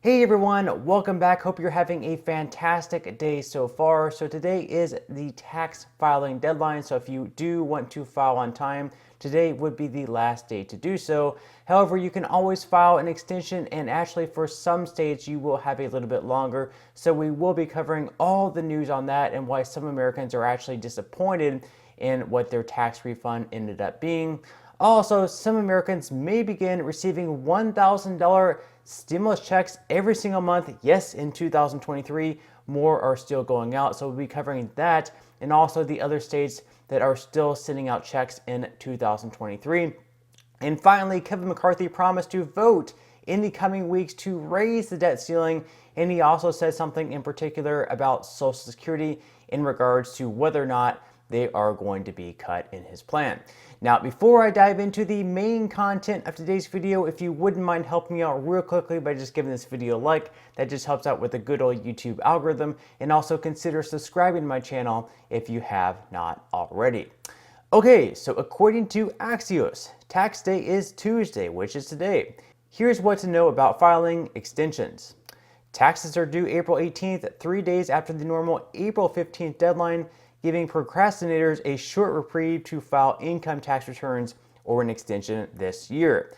Hey everyone, welcome back. Hope you're having a fantastic day so far. So today is the tax filing deadline. So if you do want to file on time, today would be the last day to do so. However, you can always file an extension, and actually for some states you will have a little bit longer. So we will be covering all the news on that and why some Americans are actually disappointed in what their tax refund ended up being. Also, some Americans may begin receiving $1,000 stimulus checks every single month. Yes, in 2023, more are still going out. So we'll be covering that and also the other states that are still sending out checks in 2023. And finally, Kevin McCarthy promised to vote in the coming weeks to raise the debt ceiling. And he also said something in particular about Social Security in regards to whether or not they are going to be cut in his plan. Now, before I dive into the main content of today's video, if you wouldn't mind helping me out real quickly by just giving this video a like, that just helps out with the good old YouTube algorithm, and also consider subscribing to my channel if you have not already. Okay, so according to Axios, tax day is Tuesday, which is today. Here's what to know about filing extensions. Taxes are due April 18th, 3 days after the normal April 15th deadline, giving procrastinators a short reprieve to file income tax returns or an extension this year.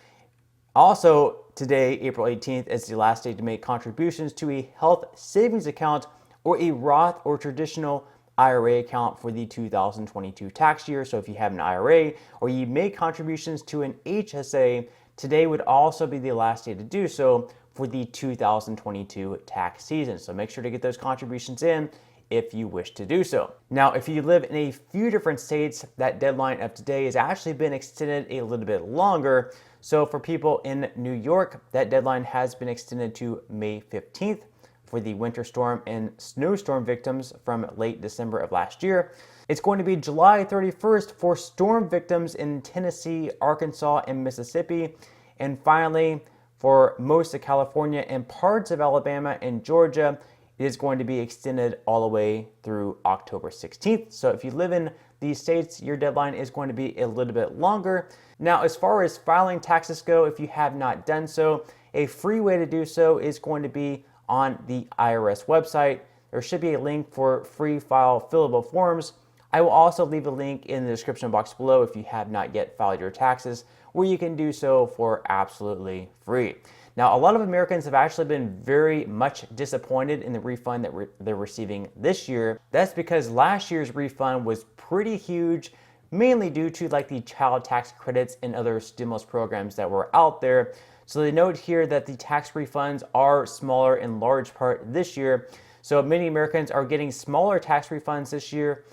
Also, today, April 18th, is the last day to make contributions to a health savings account or a Roth or traditional IRA account for the 2022 tax year. So if you have an IRA or you make contributions to an HSA, today would also be the last day to do so for the 2022 tax season. So make sure to get those contributions in if you wish to do so. Now, if you live in a few different states, that deadline of today has actually been extended a little bit longer. So for people in New York, that deadline has been extended to May 15th for the winter storm and snowstorm victims from late December of last year. It's going to be July 31st for storm victims in Tennessee, Arkansas, and Mississippi. And finally, for most of California and parts of Alabama and Georgia, it is going to be extended all the way through October 16th. So if you live in these states, your deadline is going to be a little bit longer. Now, as far as filing taxes go, if you have not done so, a free way to do so is going to be on the IRS website. There should be a link for free file fillable forms. I will also leave a link in the description box below if you have not yet filed your taxes, where you can do so for absolutely free. Now, a lot of Americans have actually been very much disappointed in the refund that they're receiving this year. That's because last year's refund was pretty huge, mainly due to like the child tax credits and other stimulus programs that were out there. So they note here that the tax refunds are smaller in large part this year. So many Americans are getting smaller tax refunds this year,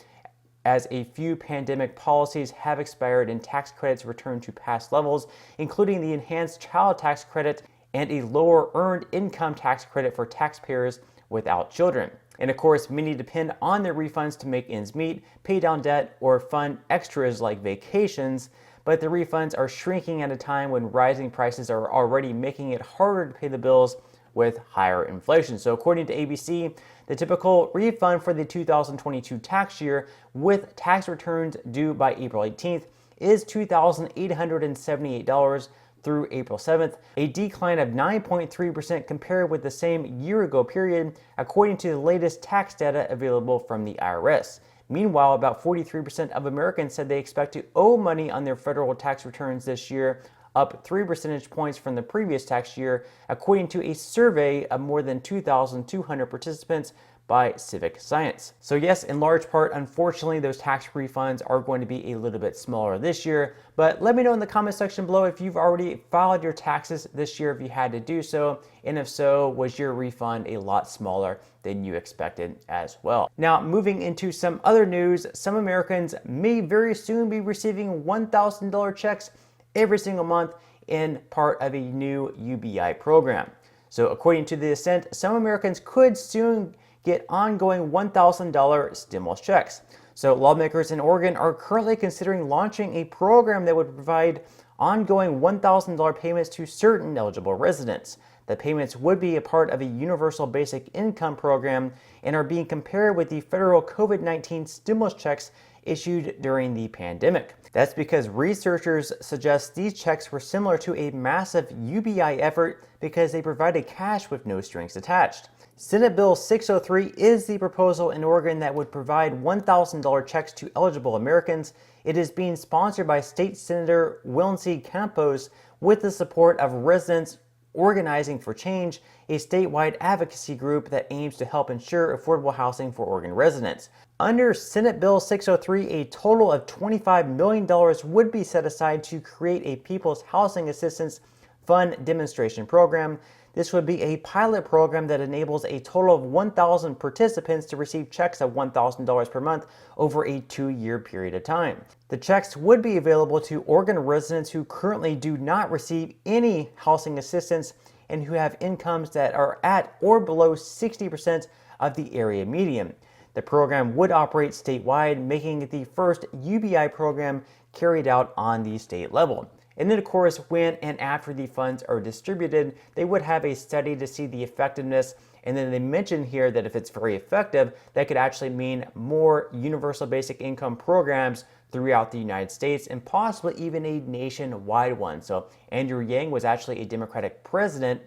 as a few pandemic policies have expired and tax credits returned to past levels, including the enhanced child tax credit and a lower earned income tax credit for taxpayers without children. And of course, many depend on their refunds to make ends meet, pay down debt, or fund extras like vacations, but the refunds are shrinking at a time when rising prices are already making it harder to pay the bills with higher inflation. So according to ABC, the typical refund for the 2022 tax year with tax returns due by April 18th is $2,878 through April 7th, a decline of 9.3% compared with the same year-ago period, according to the latest tax data available from the IRS. Meanwhile, about 43% of Americans said they expect to owe money on their federal tax returns this year, up 3 percentage points from the previous tax year, according to a survey of more than 2,200 participants by Civic Science. So yes, in large part, unfortunately, those tax refunds are going to be a little bit smaller this year. But let me know in the comment section below if you've already filed your taxes this year, if you had to do so, and if so, was your refund a lot smaller than you expected as well. Now, moving into some other news, some Americans may very soon be receiving $1,000 checks every single month in part of a new UBI program. So according to the Ascent, some Americans could soon get ongoing $1,000 stimulus checks. So lawmakers in Oregon are currently considering launching a program that would provide ongoing $1,000 payments to certain eligible residents. The payments would be a part of a universal basic income program and are being compared with the federal COVID-19 stimulus checks issued during the pandemic. That's because researchers suggest these checks were similar to a massive UBI effort because they provided cash with no strings attached. Senate Bill 603 is the proposal in Oregon that would provide $1,000 checks to eligible Americans. It is being sponsored by State Senator Willinsey Campos with the support of residents Organizing for Change, a statewide advocacy group that aims to help ensure affordable housing for Oregon residents. Under Senate Bill 603, a total of $25 million would be set aside to create a People's Housing Assistance Fund demonstration program. This would be a pilot program that enables a total of 1,000 participants to receive checks of $1,000 per month over a 2-year period of time. The checks would be available to Oregon residents who currently do not receive any housing assistance and who have incomes that are at or below 60% of the area median. The program would operate statewide, making it the first UBI program carried out on the state level. And then, of course, when and after the funds are distributed, they would have a study to see the effectiveness. And then they mention here that if it's very effective, that could actually mean more universal basic income programs throughout the United States and possibly even a nationwide one. So Andrew Yang was actually a Democratic president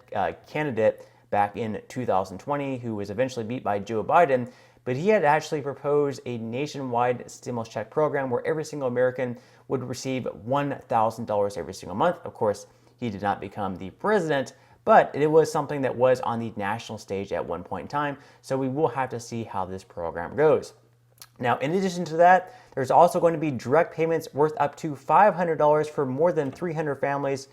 candidate back in 2020 who was eventually beat by Joe Biden. But he had actually proposed a nationwide stimulus check program where every single American would receive $1,000 every single month. Of course, he did not become the president, but it was something that was on the national stage at one point in time. So we will have to see how this program goes. Now, in addition to that, there's also going to be direct payments worth up to $500 for more than 300 families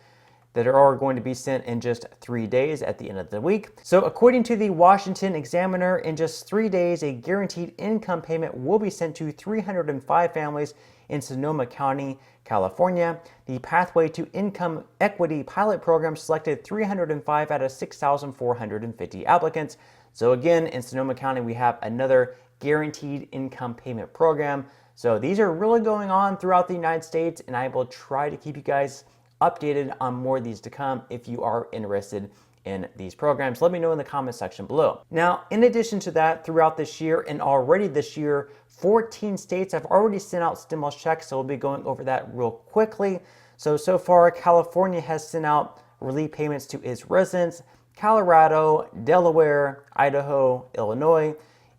that are going to be sent in just 3 days at the end of the week. So according to the Washington Examiner, in just 3 days, a guaranteed income payment will be sent to 305 families in Sonoma County, California. The Pathway to Income Equity pilot program selected 305 out of 6,450 applicants. So again, in Sonoma County, we have another guaranteed income payment program. So these are really going on throughout the United States, and I will try to keep you guys updated on more of these to come if you are interested in these programs. Let me know in the comment section below. Now, in addition to that, throughout this year and already this year, 14 states have already sent out stimulus checks, so we'll be going over that real quickly. So far, California has sent out relief payments to its residents. Colorado, Delaware, Idaho, Illinois,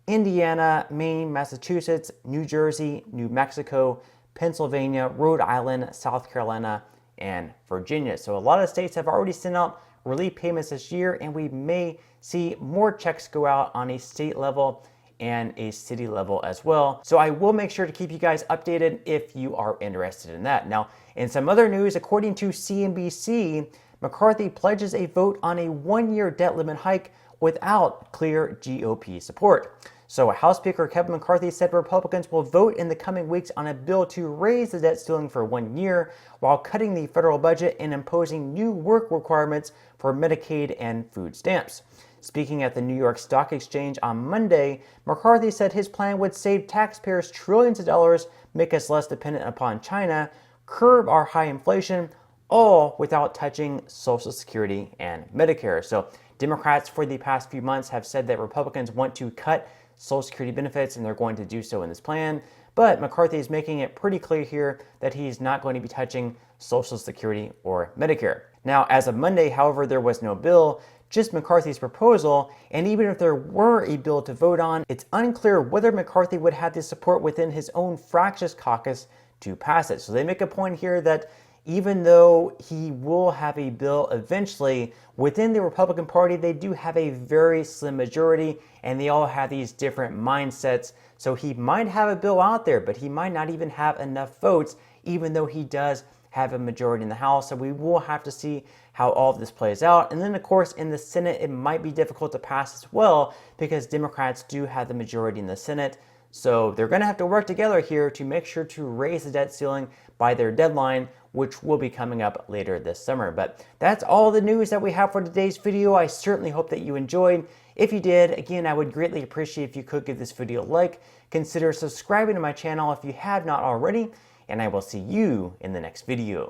Indiana, Maine, Massachusetts, New Jersey, New Mexico, Pennsylvania, Rhode Island, South Carolina, and Virginia. So a lot of states have already sent out relief payments this year, and we may see more checks go out on a state level and a city level as well. So I will make sure to keep you guys updated if you are interested in that. Now, in some other news, according to CNBC, McCarthy pledges a vote on a 1-year debt limit hike without clear GOP support. So House Speaker Kevin McCarthy said Republicans will vote in the coming weeks on a bill to raise the debt ceiling for 1 year while cutting the federal budget and imposing new work requirements for Medicaid and food stamps. Speaking at the New York Stock Exchange on Monday, McCarthy said his plan would save taxpayers trillions of dollars, make us less dependent upon China, curb our high inflation, all without touching Social Security and Medicare. So Democrats for the past few months have said that Republicans want to cut Social Security benefits, and they're going to do so in this plan. But McCarthy is making it pretty clear here that he's not going to be touching Social Security or Medicare. Now, as of Monday, however, there was no bill, just McCarthy's proposal, and even if there were a bill to vote on, it's unclear whether McCarthy would have the support within his own fractious caucus to pass it. So they make a point here that even though he will have a bill eventually, within the Republican Party, they do have a very slim majority, and they all have these different mindsets. So he might have a bill out there, but he might not even have enough votes, even though he does have a majority in the House. So we will have to see how all of this plays out. And then, of course, in the Senate, it might be difficult to pass as well because Democrats do have the majority in the Senate. So they're going to have to work together here to make sure to raise the debt ceiling by their deadline, which will be coming up later this summer. But that's all the news that we have for today's video. I certainly hope that you enjoyed. If you did, again, I would greatly appreciate if you could give this video a like. Consider subscribing to my channel if you have not already, and I will see you in the next video.